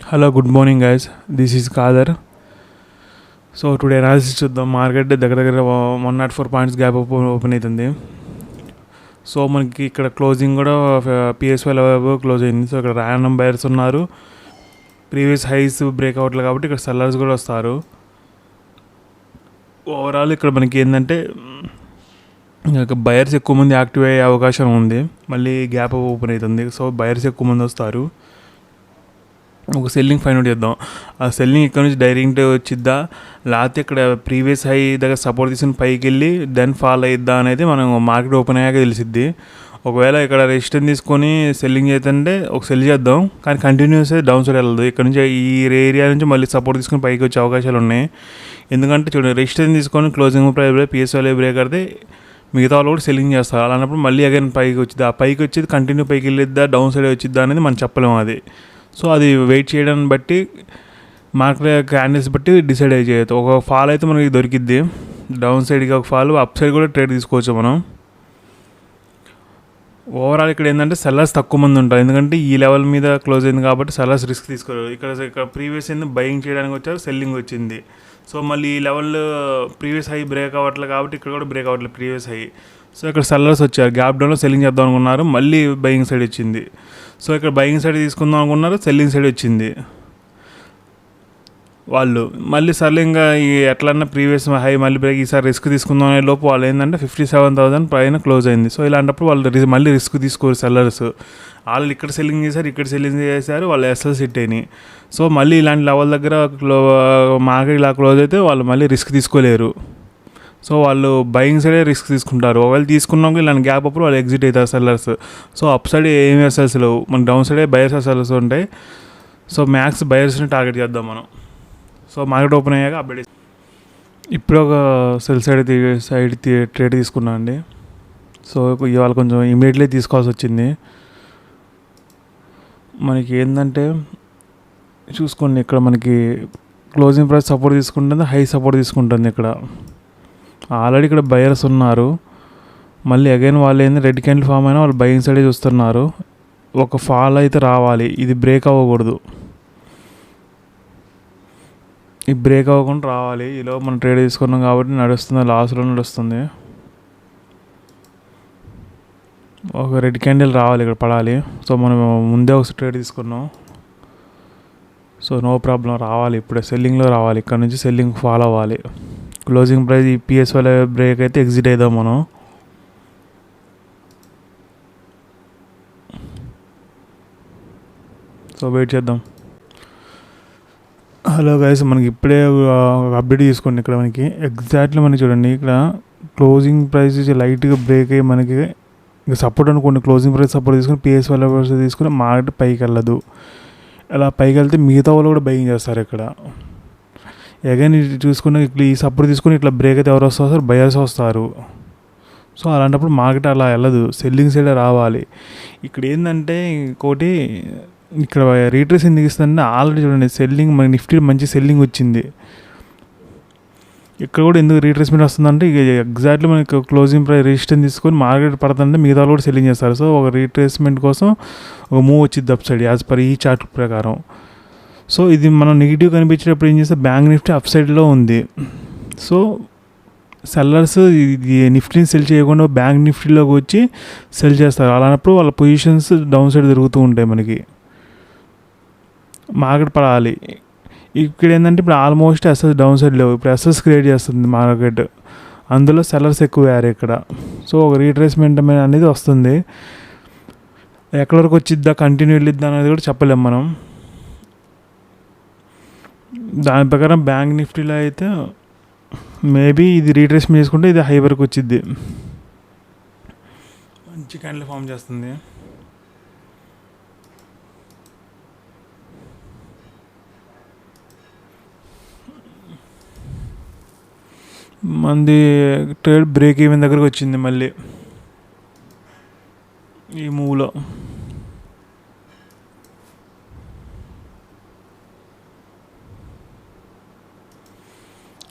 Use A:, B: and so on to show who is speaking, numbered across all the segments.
A: Hello good morning guys, this is Khader. So today analysis చూద్దాం. Market దగ్గర 104 points gap open అవుతుంది. So మనకి ఇక్కడ క్లోజింగ్ కూడా PSY లెవెల్ క్లోజ్ అయింది. సో ఇక్కడ ర్యాండమ్ బయర్స్ ఉన్నారు, ప్రీవియస్ హైస్ బ్రేక్అవుట్లు, కాబట్టి ఇక్కడ సెల్లర్స్ కూడా వస్తారు. ఓవరాల్ ఇక్కడ మనకి ఏంటంటే బయర్స్ ఎక్కువ మంది యాక్టివ్ అయ్యే అవకాశం ఉంది. మళ్ళీ గ్యాప్ ఓపెన్ అవుతుంది, సో బయర్స్ ఎక్కువ మంది వస్తారు. ఒక సెల్లింగ్ ఫైండ్ అవుట్ చేద్దాం. ఆ సెల్లింగ్ ఇక్కడ నుంచి డైరెక్ట్ వచ్చిద్దా, లేకపోతే ఇక్కడ ప్రీవియస్ హై దగ్గర సపోర్ట్ తీసుకుని పైకి వెళ్ళి దెన్ ఫాల్ అయిద్దా అనేది మనం మార్కెట్ ఓపెన్ అయ్యాక తెలిసిద్ది. ఒకవేళ ఇక్కడ రెసిస్టెన్స్ తీసుకొని సెల్లింగ్ చేద్దంటే ఒక సెల్ చేద్దాం, కానీ కంటిన్యూస్ డౌన్ సైడ్ వెళ్ళదు. ఇక్కడ నుంచి ఈ ఏరియా నుంచి మళ్ళీ సపోర్ట్ తీసుకొని పైకి వచ్చే అవకాశాలు ఉన్నాయి. ఎందుకంటే చూడండి, రెసిస్టెన్స్ తీసుకొని క్లోజింగ్ ప్రైస్ PSY బ్రేక్ అయితే మిగతా వాళ్ళు కూడా సెల్లింగ్ చేస్తారు. అలాంటప్పుడు మళ్ళీ అగైన్ పైకి వచ్చింది, ఆ పైకి వచ్చేది కంటిన్యూ పైకి వెళ్ళిద్దా డౌన్ సైడ్ వచ్చిద్దా అనేది మనం చెప్పలేము. అది సో అది వెయిట్ చేయడాన్ని బట్టి మార్కెట్ క్యాండిల్స్ బట్టి డిసైడ్ అయ్యి చేయొచ్చు. ఒక ఫాల్ అయితే మనకి దొరికిద్ది, డౌన్ సైడ్కి ఒక ఫాల్, అప్ సైడ్ కూడా ట్రేడ్ తీసుకోవచ్చు మనం. ఓవరాల్ ఇక్కడ ఏంటంటే సెల్లర్స్ తక్కువ మంది ఉంటారు, ఎందుకంటే ఈ లెవెల్ మీద క్లోజ్ అయింది కాబట్టి సెల్లర్స్ రిస్క్ తీసుకోరు. ఇక్కడ ప్రీవియస్ ఏంది బయింగ్ చేయడానికి వచ్చారు, సెల్లింగ్ వచ్చింది. సో మళ్ళీ ఈ లెవెల్ ప్రీవియస్ హై బ్రేక్ అవ్వట్లేదు కాబట్టి ఇక్కడ కూడా బ్రేక్ అవ్వట్లేదు ప్రీవియస్ హై. సో ఇక్కడ సెల్లర్స్ వచ్చారు, గ్యాప్ డౌన్లో సెల్లింగ్ చేద్దాం అనుకున్నారు, మళ్ళీ బయింగ్ సైడ్ వచ్చింది. సో ఇక్కడ బయింగ్ సైడ్ తీసుకుందాం అనుకున్నారు, సెల్లింగ్ సైడ్ వచ్చింది. వాళ్ళు మళ్ళీ సర్లే ఇంకా ఎట్లన్నా ప్రీవియస్ హై మళ్ళీ బ్రేక్, ఈసారి రిస్క్ తీసుకుందాం అనే లోపు వాళ్ళు ఏంటంటే 57,000 పైన క్లోజ్ అయింది. సో ఇలాంటప్పుడు వాళ్ళు మళ్ళీ రిస్క్ తీసుకోరు సెల్లర్స్. వాళ్ళు ఇక్కడ సెల్లింగ్ చేశారు, ఇక్కడ సెల్లింగ్ చేశారు, వాళ్ళు ఎస్ఎల్ సిట్ అయినాయి. సో మళ్ళీ ఇలాంటి లెవెల్ దగ్గర మార్కెట్ ఇలా క్లోజ్ అయితే వాళ్ళు మళ్ళీ రిస్క్ తీసుకోలేరు. సో వాళ్ళు బయింగ్ సైడే రిస్క్ తీసుకుంటారు. ఒకవేళ తీసుకున్నాక ఇలాంటి గ్యాప్ అప్పుడు వాళ్ళు ఎగ్జిట్ అవుతారు సెల్లర్స్. సో అప్ సైడ్ ఏమి ఎస్ఎల్స్ లేవు, మనకి డౌన్ సైడే బయర్స్ ఎస్ఎల్స్ ఉంటాయి. సో మ్యాక్స్ బయర్స్ని టార్గెట్ చేద్దాం మనం. సో మార్కెట్ ఓపెన్ అయ్యాక అప్డేట్. ఇప్పుడు ఒక సెల్ సైడ్ ట్రేడ్ తీసుకున్నా అండి. సో ఇవాళ కొంచెం ఇమీడియట్లీ తీసుకోవాల్సి వచ్చింది. మనకి ఏంటంటే చూసుకోండి, ఇక్కడ మనకి క్లోజింగ్ ప్రైస్ సపోర్ట్ తీసుకుంటుంది, హై సపోర్ట్ తీసుకుంటుంది. ఇక్కడ ఆల్రెడీ ఇక్కడ బయర్స్ ఉన్నారు, మళ్ళీ అగైన్ వాళ్ళు ఏంది రెడ్ క్యాండిల్ ఫామ్ అయినా వాళ్ళు బయింగ్ సైడే చూస్తున్నారు. ఒక ఫాల్ అయితే రావాలి, ఇది బ్రేక్ అవ్వకూడదు, ఈ బ్రేక్ అవ్వకుండా రావాలి. ఈలో మనం ట్రేడ్ తీసుకున్నాం కాబట్టి నడుస్తుంది, లాస్లో నడుస్తుంది. ఒక రెడ్ క్యాండిల్ రావాలి, ఇక్కడ పడాలి. సో మనం ముందే ఒక ట్రేడ్ తీసుకున్నాం, సో నో ప్రాబ్లం, రావాలి ఇప్పుడే సెల్లింగ్లో రావాలి. ఇక్కడ నుంచి సెల్లింగ్ ఫాలో అవ్వాలి. క్లోజింగ్ ప్రైస్ ఈ PSY బ్రేక్ అయితే ఎగ్జిట్ అవుదాం మనం. సో వెయిట్ చేద్దాం. హలో గైస్, మనకి ఇప్పుడే అప్డేట్ తీసుకోండి. ఇక్కడ మనకి ఎగ్జాక్ట్లీ మనకి చూడండి, ఇక్కడ క్లోజింగ్ ప్రైస్ లైట్గా బ్రేక్ అయ్యి మనకి ఇంకా సపోర్ట్ అనుకోండి, క్లోజింగ్ ప్రైస్ సపోర్ట్ తీసుకుని PSY లెవెల్స్ తీసుకుని మార్కెట్ పైకి వెళ్ళదు. ఇలా పైకి వెళ్తే మిగతా వాళ్ళు కూడా బయింగ్ చేస్తారు. ఇక్కడ అగైన్ చూసుకున్న ఇట్లా ఈ సపోర్ట్ తీసుకుని ఇట్లా బ్రేక్ అయితే ఎవరు వస్తారు, బయర్స్ వస్తారు. సో అలాంటప్పుడు మార్కెట్ అలా వెళ్ళదు, సెల్లింగ్ సైడే రావాలి. ఇక్కడ ఏంటంటే ఇంకోటి, ఇక్కడ రీట్రేస్ ఎందుకు ఇస్తుందంటే ఆల్రెడీ చూడండి సెల్లింగ్, మన నిఫ్టీ మంచి సెల్లింగ్ వచ్చింది. ఇక్కడ కూడా ఎందుకు రీట్రేస్మెంట్ వస్తుందంటే ఇక ఎగ్జాక్ట్లీ మనకి క్లోజింగ్ ప్రైస్ రెసిస్టెన్స్ తీసుకొని మార్కెట్ పడుతుందంటే మిగతా కూడా సెల్లింగ్ చేస్తారు. సో ఒక రీట్రేస్మెంట్ కోసం ఒక మూవ్ వచ్చింది అప్ సైడ్ యాజ్ పర్ ఈ చార్ట్ ప్రకారం. సో ఇది మనం నెగిటివ్ కనిపించేటప్పుడు ఏం చేస్తే బ్యాంక్ నిఫ్టీ అప్ సైడ్లో ఉంది. సో సెల్లర్స్ ఇది నిఫ్టీని సెల్ చేయకుండా బ్యాంక్ నిఫ్టీలోకి వచ్చి సెల్ చేస్తారు. అలాంటప్పుడు వాళ్ళ పొజిషన్స్ డౌన్ సైడ్ తిరుగుతూ ఉంటాయి. మనకి మార్కెట్ పడాలి. ఇక్కడ ఏంటంటే ఇప్పుడు ఆల్మోస్ట్ ఎస్ఎస్ డౌన్ సైడ్ లేవు, ఇప్పుడు ఎస్ఎస్ క్రియేట్ చేస్తుంది మార్కెట్, అందులో సెల్లర్స్ ఎక్కువ అయ్యారు ఇక్కడ. సో ఒక రీట్రేస్మెంట్ అనేది వస్తుంది. ఎక్కడి వరకు వచ్చిద్దా, కంటిన్యూ వెళ్ళిద్దా అనేది కూడా చెప్పలేము మనం. దాని ప్రకారం బ్యాంక్ నిఫ్టీలో అయితే మేబీ ఇది రీట్రేస్మెంట్ చేసుకుంటే ఇది హై వరకు వచ్చిద్ది, మంచి క్యాండిల్ ఫామ్ చేస్తుంది. మంది ట్రేడ్ బ్రేక్ ఈవెన్ దగ్గరకు వచ్చింది మళ్ళీ ఈ మూవ్లో.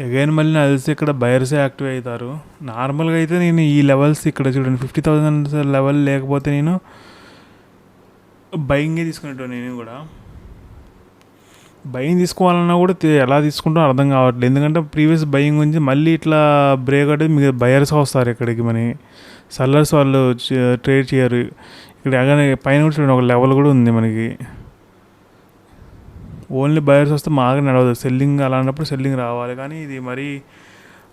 A: అగైన్ మళ్ళీ నాకు తెలిసి ఇక్కడ బయర్సే యాక్టివ్ అవుతారు. నార్మల్గా అయితే నేను ఈ లెవెల్స్ ఇక్కడ చూడండి 50,000 లెవెల్ లేకపోతే నేను బయింగే తీసుకునేటో నేను కూడా. బయింగ్ తీసుకోవాలన్నా కూడా ఎలా తీసుకుంటామో అర్థం కావట్లేదు. ఎందుకంటే ప్రీవియస్ బయింగ్ గురించి మళ్ళీ ఇట్లా బ్రేక్ అంటే మీకు బయర్స్ వస్తారు ఇక్కడికి, మన సెల్లర్స్ వాళ్ళు ట్రేడ్ చేయరు ఇక్కడ. అలాగే పైన కూడా చూడండి ఒక లెవెల్ కూడా ఉంది మనకి. ఓన్లీ బయర్స్ వస్తే మాగా నడవదు సెల్లింగ్. అలాంటప్పుడు సెల్లింగ్ రావాలి, కానీ ఇది మరీ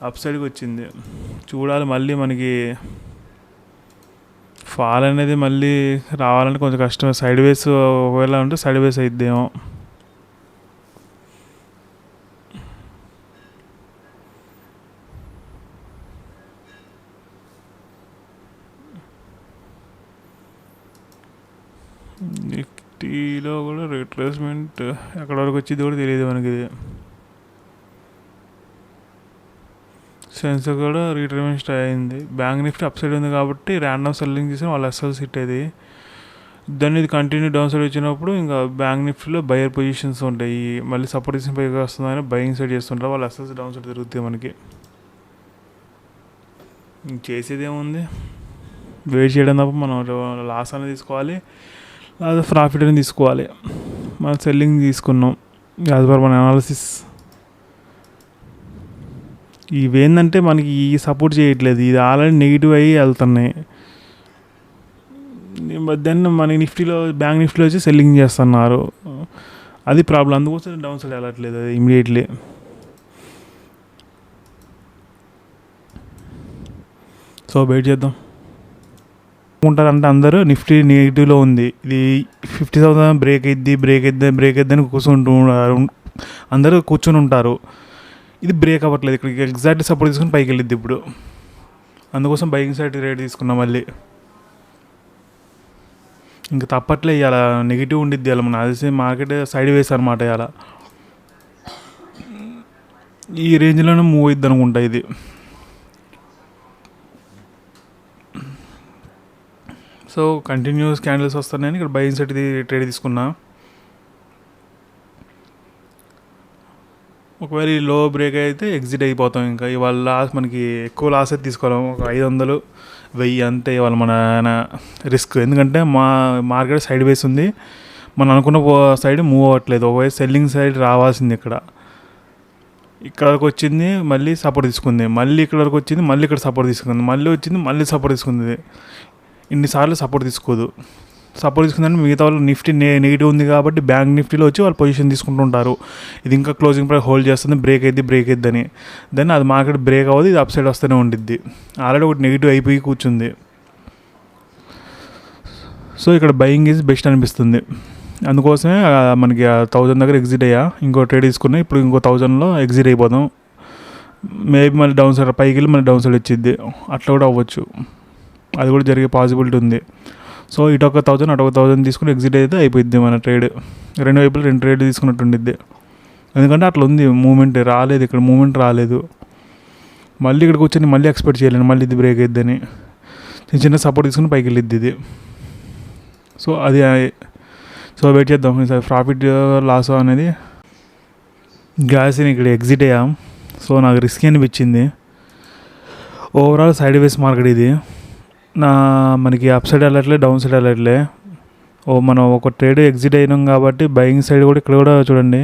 A: అప్ సైడ్కి వచ్చింది. చూడాలి మళ్ళీ మనకి ఫాల్ అనేది మళ్ళీ రావాలంటే కొంచెం కష్టం. సైడ్ వేస్ ఒకవేళ ఉంటే సైడ్ వేస్ అయిద్దేమో. నిఫ్టీలో కూడా రిట్రేస్మెంట్ ఎక్కడ వరకు వచ్చింది కూడా తెలియదు మనకి. ఇది సెన్సెక్స్ కూడా రీట్రేస్మెంట్ అయింది. బ్యాంక్ నిఫ్టీ అప్ సైడ్ ఉంది కాబట్టి ర్యాండమ్ సెల్లింగ్ చేసిన వాళ్ళు ఎస్ఎల్స్ హిట్ అయ్యేది. దాన్ని ఇది కంటిన్యూ డౌన్ సైడ్ వచ్చినప్పుడు ఇంకా బ్యాంక్ నిఫ్టీలో బయర్ పొజిషన్స్ ఉంటాయి. మళ్ళీ సపోర్ట్ చేసిన పైగా వస్తుందని బయింగ్ సైడ్ చేస్తుంటారు వాళ్ళు. ఎస్ఎల్స్ డౌన్ సైడ్ తిరుగుతాయి మనకి. చేసేది ఏముంది, వెయిట్ చేయడం తప్ప. మనం లాస్ అనేది తీసుకోవాలి లేదా ప్రాఫిట్ అనేది తీసుకోవాలి. మనం సెల్లింగ్ తీసుకున్నాం యాజ్ పర్ మన అనాలిసిస్. ఇవేంటంటే మనకి ఈ సపోర్ట్ చేయట్లేదు, ఇది ఆల్రెడీ నెగిటివ్ అయ్యి వెళ్తున్నాయి. మధ్యాహ్నం మన నిఫ్టీలో బ్యాంక్ నిఫ్టీలో వచ్చి సెల్లింగ్ చేస్తున్నారు, అది ప్రాబ్లం. అందుకోసం డౌన్ సైడ్ వెళ్ళట్లేదు అది ఇమీడియట్లీ. సో వెయిట్ చేద్దాం. ఉంటారంటే అందరూ నిఫ్టీ నెగిటివ్లో ఉంది, ఇది 50,000 బ్రేక్ అయిద్ది అని అందరూ కూర్చొని ఉంటారు. ఇది బ్రేక్ అవ్వట్లేదు, ఇక్కడికి ఎగ్జాక్ట్ సపోర్ట్ తీసుకుని పైకి వెళ్ళిద్ది ఇప్పుడు. అందుకోసం బయింగ్ సైడ్ రేట్ తీసుకున్నాం మళ్ళీ. ఇంకా తప్పట్లే, ఇలా నెగిటివ్ ఉండిద్ది అలా. మన అదే మార్కెట్ సైడ్ వేస్ అనమాట. ఇలా ఈ రేంజ్లోనే మూవ్ అయిద్ది అనుకుంటా ఇది. సో కంటిన్యూస్ క్యాండిల్స్ వస్తున్నాయని ఇక్కడ బయింగ్ సైడ్ ట్రేడ్ తీసుకున్నా. ఒకవేళ ఈ లో బ్రేక్ అయితే ఎగ్జిట్ అయిపోతాం. ఇంకా ఇవాళ లాస్ మనకి ఎక్కువ లాస్ అయితే తీసుకోవాలి, ఒక 500, 1000 అంతే ఇవాళ మన రిస్క్. ఎందుకంటే మార్కెట్ సైడ్ వేస్ ఉంది, మనం అనుకున్న సైడ్ మూవ్ అవ్వట్లేదు. ఒకవేళ సెల్లింగ్ సైడ్ రావాల్సింది ఇక్కడ వరకు వచ్చింది, మళ్ళీ సపోర్ట్ తీసుకుంది, మళ్ళీ ఇక్కడ వరకు వచ్చింది, మళ్ళీ ఇక్కడ సపోర్ట్ తీసుకుంది, మళ్ళీ వచ్చింది, మళ్ళీ సపోర్ట్ తీసుకుంది. ఇన్నిసార్లు సపోర్ట్ తీసుకోదు. సపోర్ట్ తీసుకుందంటే మిగతా వాళ్ళు నిఫ్టీ నెగిటివ్ ఉంది కాబట్టి బ్యాంక్ నిఫ్టీలో వచ్చి వాళ్ళు పొజిషన్ తీసుకుంటుంటారు. ఇది ఇంకా క్లోజింగ్ ప్రైస్ హోల్డ్ చేస్తుంది, బ్రేక్ అయిద్ది అని. దాన్ని అది మార్కెట్ బ్రేక్ అవ్వదు, ఇది అప్ సైడ్ వస్తూనే ఉండిద్ది. ఆల్రెడీ ఒకటి నెగిటివ్ అయిపోయి కూర్చుంది. సో ఇక్కడ బయింగ్ ఈజ్ బెస్ట్ అనిపిస్తుంది. అందుకోసమే మనకి 1000 దగ్గర ఎగ్జిట్ అయ్యా. ఇంకో ట్రేడ్ తీసుకున్నా, ఇప్పుడు ఇంకో 1000లో ఎగ్జిట్ అయిపోదాం. మేబీ మళ్ళీ డౌన్ సైడ్ పైకి వెళ్ళి మళ్ళీ డౌన్ సైడ్ వచ్చిద్ది, అట్లా కూడా అవ్వచ్చు. అది కూడా జరిగే పాసిబిలిటీ ఉంది. సో ఇటు ఒక 1000 అటు ఒక 1000 తీసుకుని ఎగ్జిట్ అయితే అయిపోద్ది మన ట్రేడ్. రెండు వైపులు 2 ట్రేడ్ తీసుకున్నట్టు ఉండిద్ది. ఎందుకంటే అట్లా ఉంది మూమెంట్. రాలేదు ఇక్కడ, మూమెంట్ రాలేదు. మళ్ళీ ఇక్కడికి వచ్చి మళ్ళీ ఎక్స్పెక్ట్ చేయలేను మళ్ళీ ఇది బ్రేక్ అయిద్దని. చిన్న సపోర్ట్ తీసుకుని పైకి వెళ్ళిద్ది ఇది. సో అది వెయిట్ చేద్దాం ఈసారి ప్రాఫిట్ లాస్ అనేది. గ్యాస్ ఇక్కడ ఎగ్జిట్ అయ్యాం. సో నాకు రిస్క్ అనిపించింది. ఓవరాల్ సైడ్ వేస్ మార్కెట్ ఇది. మనకి అప్ సైడ్ వెళ్ళట్లే, డౌన్ సైడ్ వెళ్ళట్లే. మనం ఒక ట్రేడ్ ఎగ్జిట్ అయినాం కాబట్టి బయింగ్ సైడ్ కూడా ఇక్కడ కూడా చూడండి,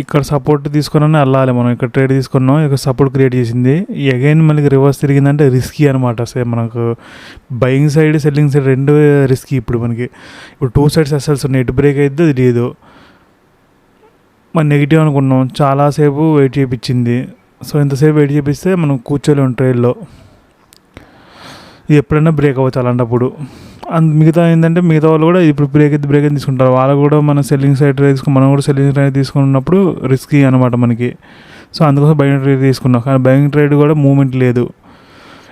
A: ఇక్కడ సపోర్ట్ తీసుకున్నా వెళ్ళాలి. మనం ఇక్కడ ట్రేడ్ తీసుకున్నాం, ఇక్కడ సపోర్ట్ క్రియేట్ చేసింది, అగైన్ మనకి రివర్స్ తిరిగిందంటే రిస్కీ అనమాట. సేమ్ మనకు బయింగ్ సైడ్ సెల్లింగ్ సైడ్ రెండు రిస్కీ. ఇప్పుడు మనకి ఇప్పుడు 2 సైడ్స్ ఎస్ఎల్స్ ఉన్నాయి, ఎటు బ్రేక్ అయితే అది లేదు. మనం నెగిటివ్ అనుకున్నాం, చాలాసేపు వెయిట్ చేయించింది. సో ఎంతసేపు వెయిట్ చేపిస్తే మనం కూర్చోలేము ట్రేడ్లో. ఇది ఎప్పుడైనా బ్రేక్ అవ్వచ్చు అలాంటప్పుడు. మిగతా ఏంటంటే మిగతా వాళ్ళు కూడా ఇప్పుడు బ్రేక్ అయితే తీసుకుంటారు. వాళ్ళు కూడా మన సెల్లింగ్ సైడ్ ట్రేడ్ తీసుకుని మనం కూడా సెల్లింగ్ ట్రేడ్ తీసుకున్నప్పుడు రిస్కీ అనమాట మనకి. సో అందుకోసం బయింగ్ ట్రేడ్ తీసుకున్నాం. కానీ బయింగ్ ట్రేడ్ కూడా మూమెంట్ లేదు,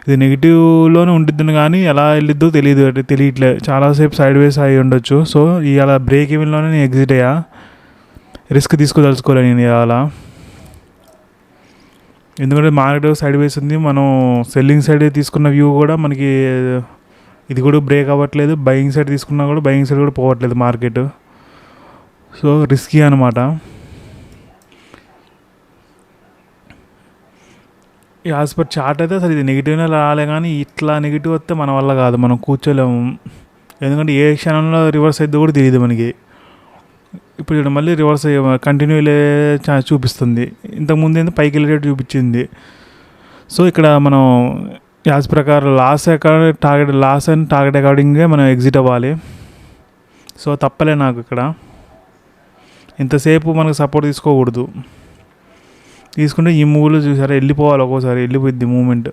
A: ఇది నెగిటివ్లోనే ఉండిద్దని, కానీ ఎలా వెళ్ళిద్దో తెలియట్లేదు. చాలాసేపు సైడ్ వేస్ అయి ఉండొచ్చు. సో ఇవాళ బ్రేక్ ఈవెన్లోనే నేను ఎగ్జిట్ అయ్యా. రిస్క్ తీసుకోదలుచుకోలేను నేను ఇవాళ. ఎందుకంటే మార్కెట్ సైడ్ వేస్ ఉంది, మనం సెల్లింగ్ సైడ్ తీసుకున్న వ్యూ కూడా మనకి ఇది కూడా బ్రేక్ అవ్వట్లేదు. బయింగ్ సైడ్ తీసుకున్నా కూడా బయింగ్ సైడ్ కూడా పోవట్లేదు మార్కెట్. సో రిస్కీ అనమాట. యాజ్ పర్ చార్ట్ అయితే అసలు ఇది నెగిటివ్నే రాలే, కానీ ఇట్లా నెగిటివ్ వస్తే మన వల్ల కాదు, మనం కూర్చోలేము. ఎందుకంటే ఏ క్షణంలో రివర్స్ అయితే కూడా తెలియదు మనకి. ఇప్పుడు ఇక్కడ మళ్ళీ రివర్స్ కంటిన్యూ చూపిస్తుంది. ఇంతకుముందు ఏంది పైకి వెళ్ళేటట్టు చూపించింది. సో ఇక్కడ మనం యాజ్ ప్రకారం లాస్ అండ్ టార్గెట్ అకార్డింగ్గా మనం ఎగ్జిట్ అవ్వాలి. సో తప్పలే నాకు ఇక్కడ. ఇంతసేపు మనకు సపోర్ట్ తీసుకోకూడదు. తీసుకుంటే ఈ మూవ్లు చూసారా వెళ్ళిపోవాలి, ఒక్కోసారి వెళ్ళిపోద్ది మూమెంట్.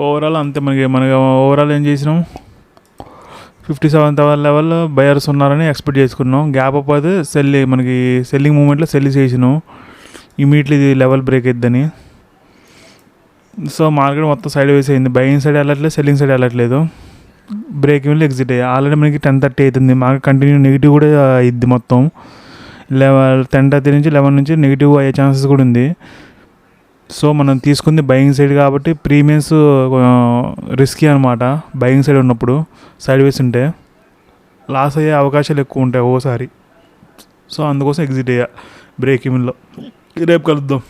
A: ఓవరాల్ అంతే. మనకి ఓవరాల్ ఏం చేసినాం, 57,000 లెవెల్ బయర్స్ ఉన్నారని ఎక్స్పెక్ట్ చేసుకున్నాం. గ్యాప్ అప్ అయితే మనకి సెల్లింగ్ మూమెంట్లో సెల్ చేసినాం. ఇమీడియట్లీ ఇది లెవెల్ బ్రేక్ అయిద్దని. సో మార్కెట్ మొత్తం సైడ్ వేస్ అయింది. బయింగ్ సైడ్ వెళ్ళట్లేదు, సెల్లింగ్ సైడ్ వెళ్ళట్లేదు. బ్రేక్ ఈవెన్లో ఎగ్జిట్ అయ్యి ఆల్రెడీ మనకి 10:30 అవుతుంది. మార్కెట్ కంటిన్యూ నెగిటివ్ కూడా అయింది. మొత్తం 10:30 నుంచి 11 నుంచి నెగిటివ్ అయ్యే ఛాన్సెస్ కూడా ఉంది. సో మనం తీసుకుంది బయింగ్ సైడ్ కాబట్టి ప్రీమియమ్స్ రిస్కీ అనమాట. బయింగ్ సైడ్ ఉన్నప్పుడు సైడ్ వేస్ ఉంటే లాస్ అయ్యే అవకాశాలు ఎక్కువ ఉంటాయి ఓసారి. సో అందుకోసం ఎగ్జిట్ అయ్యా బ్రేక్ ఈవెన్లో. రేపు కలుద్దాం.